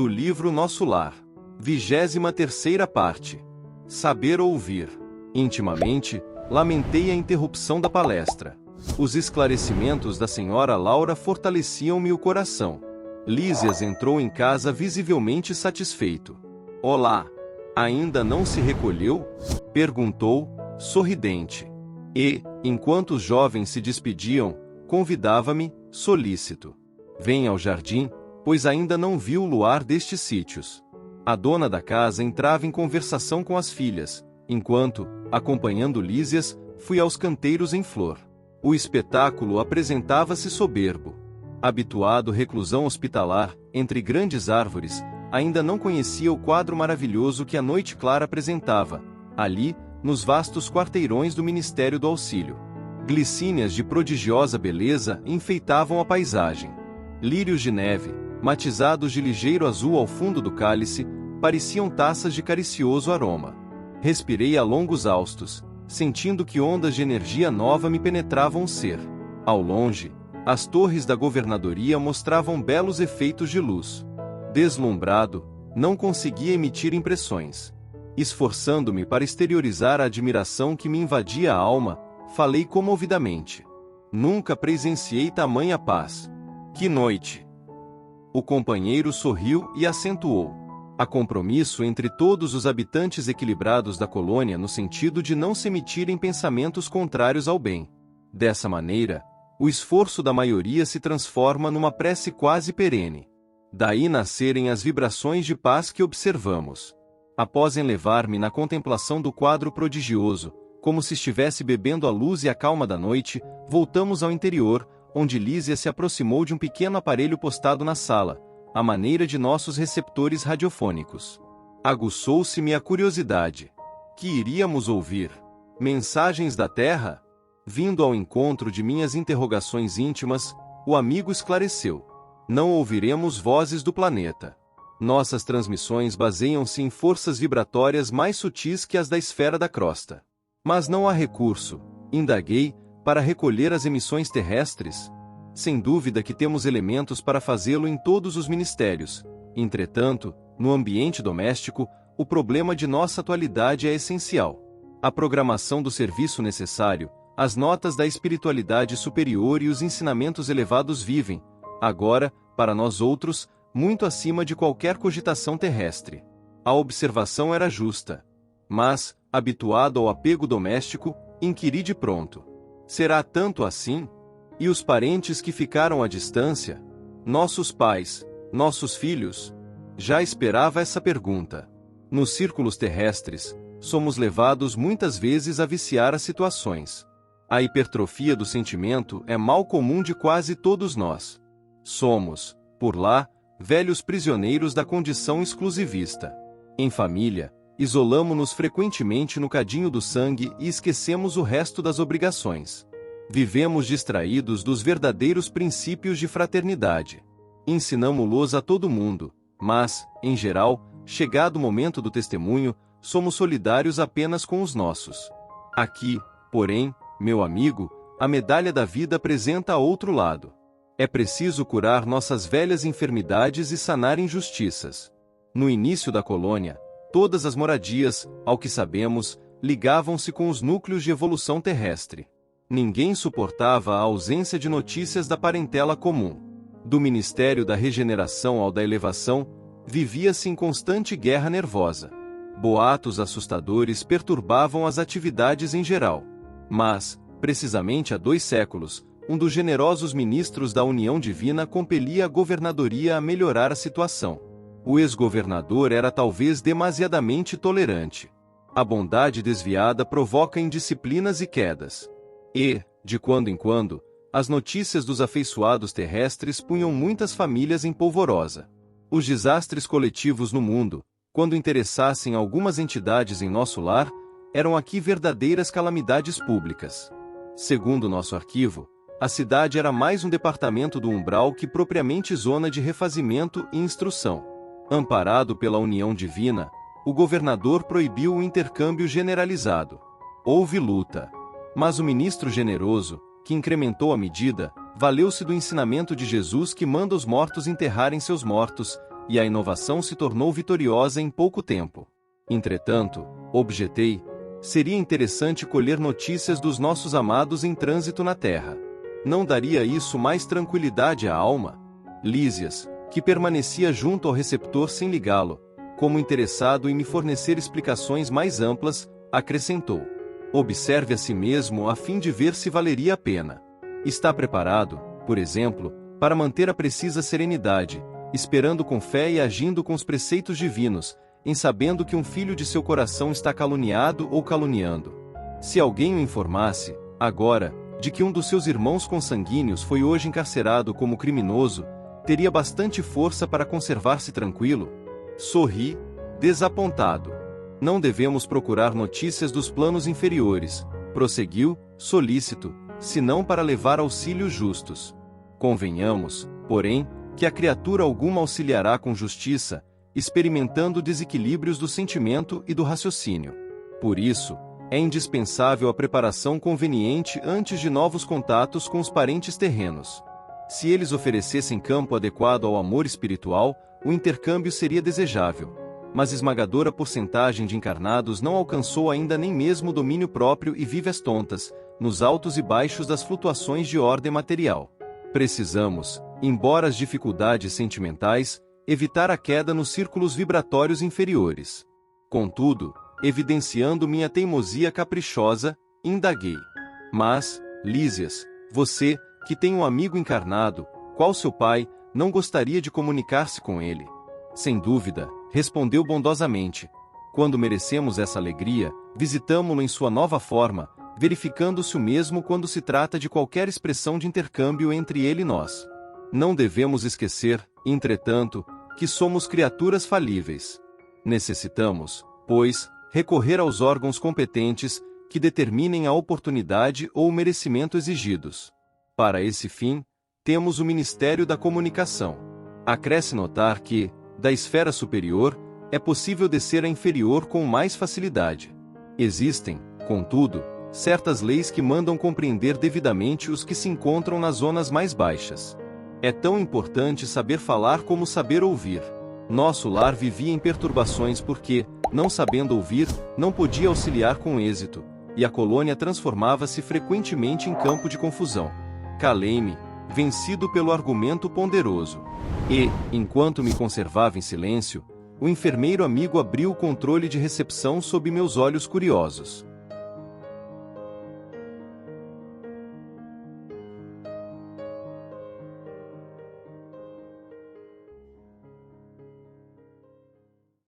Do livro Nosso Lar. 23ª parte. Saber ouvir. Intimamente, lamentei a interrupção da palestra. Os esclarecimentos da senhora Laura fortaleciam-me o coração. Lísias entrou em casa visivelmente satisfeito. Olá! Ainda não se recolheu? Perguntou, sorridente. E, enquanto os jovens se despediam, convidava-me, solícito. Venha ao jardim, pois ainda não viu o luar destes sítios. A dona da casa entrava em conversação com as filhas, enquanto, acompanhando Lísias, fui aos canteiros em flor. O espetáculo apresentava-se soberbo. Habituado reclusão hospitalar, entre grandes árvores, ainda não conhecia o quadro maravilhoso que a noite clara apresentava, ali, nos vastos quarteirões do Ministério do Auxílio. Glicínias de prodigiosa beleza enfeitavam a paisagem. Lírios de neve, matizados de ligeiro azul ao fundo do cálice, pareciam taças de caricioso aroma. Respirei a longos haustos, sentindo que ondas de energia nova me penetravam o ser. Ao longe, as torres da governadoria mostravam belos efeitos de luz. Deslumbrado, não conseguia emitir impressões. Esforçando-me para exteriorizar a admiração que me invadia a alma, falei comovidamente. Nunca presenciei tamanha paz. Que noite! O companheiro sorriu e acentuou. Há compromisso entre todos os habitantes equilibrados da colônia no sentido de não se emitirem pensamentos contrários ao bem. Dessa maneira, o esforço da maioria se transforma numa prece quase perene. Daí nascerem as vibrações de paz que observamos. Após enlevar-me na contemplação do quadro prodigioso, como se estivesse bebendo a luz e a calma da noite, voltamos ao interior, onde Lísia se aproximou de um pequeno aparelho postado na sala, à maneira de nossos receptores radiofônicos. Aguçou-se-me a curiosidade. Que iríamos ouvir? Mensagens da Terra? Vindo ao encontro de minhas interrogações íntimas, o amigo esclareceu. Não ouviremos vozes do planeta. Nossas transmissões baseiam-se em forças vibratórias mais sutis que as da esfera da crosta. Mas não há recurso, indaguei, para recolher as emissões terrestres? Sem dúvida que temos elementos para fazê-lo em todos os ministérios. Entretanto, no ambiente doméstico, o problema de nossa atualidade é essencial. A programação do serviço necessário, as notas da espiritualidade superior e os ensinamentos elevados vivem, agora, para nós outros, muito acima de qualquer cogitação terrestre. A observação era justa. Mas, habituado ao apego doméstico, inquiri de pronto. Será tanto assim? E os parentes que ficaram à distância? Nossos pais, nossos filhos? Já esperava essa pergunta. Nos círculos terrestres, somos levados muitas vezes a viciar as situações. A hipertrofia do sentimento é mal comum de quase todos nós. Somos, por lá, velhos prisioneiros da condição exclusivista. Em família, isolamo-nos frequentemente no cadinho do sangue e esquecemos o resto das obrigações. Vivemos distraídos dos verdadeiros princípios de fraternidade. Ensinamo-los a todo mundo, mas, em geral, chegado o momento do testemunho, somos solidários apenas com os nossos. Aqui, porém, meu amigo, a medalha da vida apresenta outro lado. É preciso curar nossas velhas enfermidades e sanar injustiças. No início da colônia, todas as moradias, ao que sabemos, ligavam-se com os núcleos de evolução terrestre. Ninguém suportava a ausência de notícias da parentela comum. Do Ministério da Regeneração ao da Elevação, vivia-se em constante guerra nervosa. Boatos assustadores perturbavam as atividades em geral. Mas, precisamente há 2 séculos, um dos generosos ministros da União Divina compelia a governadoria a melhorar a situação. O ex-governador era talvez demasiadamente tolerante. A bondade desviada provoca indisciplinas e quedas. E, de quando em quando, as notícias dos afeiçoados terrestres punham muitas famílias em polvorosa. Os desastres coletivos no mundo, quando interessassem algumas entidades em nosso lar, eram aqui verdadeiras calamidades públicas. Segundo nosso arquivo, a cidade era mais um departamento do umbral que propriamente zona de refazimento e instrução. Amparado pela união divina, o governador proibiu o intercâmbio generalizado. Houve luta. Mas o ministro generoso, que incrementou a medida, valeu-se do ensinamento de Jesus que manda os mortos enterrarem seus mortos, e a inovação se tornou vitoriosa em pouco tempo. Entretanto, objetei, seria interessante colher notícias dos nossos amados em trânsito na Terra. Não daria isso mais tranquilidade à alma? Lísias, que permanecia junto ao receptor sem ligá-lo, como interessado em me fornecer explicações mais amplas, acrescentou: observe a si mesmo a fim de ver se valeria a pena. Está preparado, por exemplo, para manter a precisa serenidade, esperando com fé e agindo com os preceitos divinos, em sabendo que um filho de seu coração está caluniado ou caluniando. Se alguém o informasse, agora, de que um dos seus irmãos consanguíneos foi hoje encarcerado como criminoso, teria bastante força para conservar-se tranquilo? Sorri, desapontado. Não devemos procurar notícias dos planos inferiores, prosseguiu, solícito, senão para levar auxílios justos. Convenhamos, porém, que a criatura alguma auxiliará com justiça, experimentando desequilíbrios do sentimento e do raciocínio. Por isso, é indispensável a preparação conveniente antes de novos contatos com os parentes terrenos. Se eles oferecessem campo adequado ao amor espiritual, o intercâmbio seria desejável. Mas esmagadora porcentagem de encarnados não alcançou ainda nem mesmo o domínio próprio e vive às tontas, nos altos e baixos das flutuações de ordem material. Precisamos, embora as dificuldades sentimentais, evitar a queda nos círculos vibratórios inferiores. Contudo, evidenciando minha teimosia caprichosa, indaguei: mas, Lísias, você, que tem um amigo encarnado, qual seu pai, não gostaria de comunicar-se com ele? Sem dúvida, respondeu bondosamente. Quando merecemos essa alegria, visitamo-lo em sua nova forma, verificando-se o mesmo quando se trata de qualquer expressão de intercâmbio entre ele e nós. Não devemos esquecer, entretanto, que somos criaturas falíveis. Necessitamos, pois, recorrer aos órgãos competentes que determinem a oportunidade ou o merecimento exigidos. Para esse fim, temos o Ministério da Comunicação. Acresce notar que, da esfera superior, é possível descer à inferior com mais facilidade. Existem, contudo, certas leis que mandam compreender devidamente os que se encontram nas zonas mais baixas. É tão importante saber falar como saber ouvir. Nosso lar vivia em perturbações porque, não sabendo ouvir, não podia auxiliar com êxito, e a colônia transformava-se frequentemente em campo de confusão. Calei-me, vencido pelo argumento ponderoso. E, enquanto me conservava em silêncio, o enfermeiro amigo abriu o controle de recepção sob meus olhos curiosos.